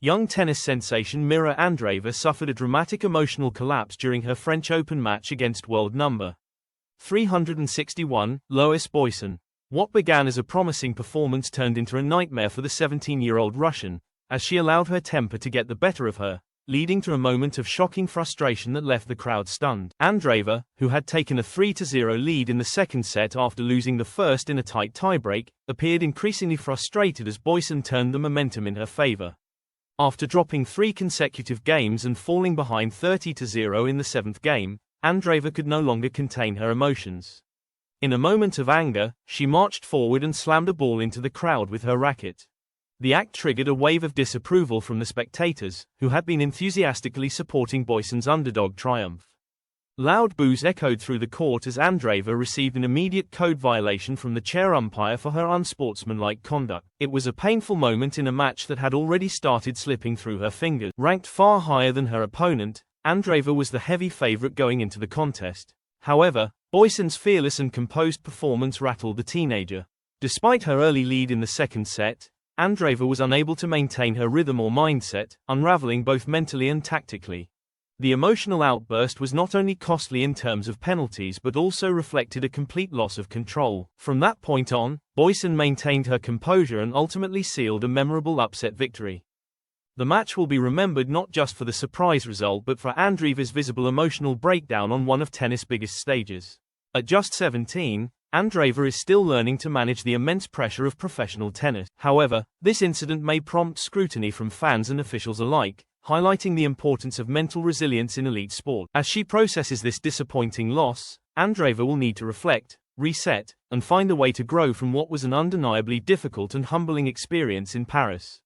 Young tennis sensation Mirra Andreeva suffered a dramatic emotional collapse during her French Open match against world number 361, Lois Boisson. What began as a promising performance turned into a nightmare for the 17-year-old Russian, as she allowed her temper to get the better of her, leading to a moment of shocking frustration that left the crowd stunned. Andreeva, who had taken a 3-0 lead in the second set after losing the first in a tight tiebreak, appeared increasingly frustrated as Boisson turned the momentum in her favor. After dropping 3 consecutive games and falling behind 30-0 in the 7th game, Andreeva could no longer contain her emotions. In a moment of anger, she marched forward and slammed a ball into the crowd with her racket. The act triggered a wave of disapproval from the spectators, who had been enthusiastically supporting Boisson's underdog triumph. Loud boos echoed through the court as Andreeva received an immediate code violation from the chair umpire for her unsportsmanlike conduct. It was a painful moment in a match that had already started slipping through her fingers. Ranked far higher than her opponent, Andreeva was the heavy favorite going into the contest. However, Boisson's fearless and composed performance rattled the teenager. Despite her early lead in the second set, Andreeva was unable to maintain her rhythm or mindset, unraveling both mentally and tactically. The emotional outburst was not only costly in terms of penalties but also reflected a complete loss of control. From that point on, Boisson maintained her composure and ultimately sealed a memorable upset victory. The match will be remembered not just for the surprise result but for Andreeva's visible emotional breakdown on one of tennis' biggest stages. At just 17, Andreeva is still learning to manage the immense pressure of professional tennis. However, this incident may prompt scrutiny from fans and officials alike, highlighting the importance of mental resilience in elite sport. As she processes this disappointing loss, Andreeva will need to reflect, reset, and find a way to grow from what was an undeniably difficult and humbling experience in Paris.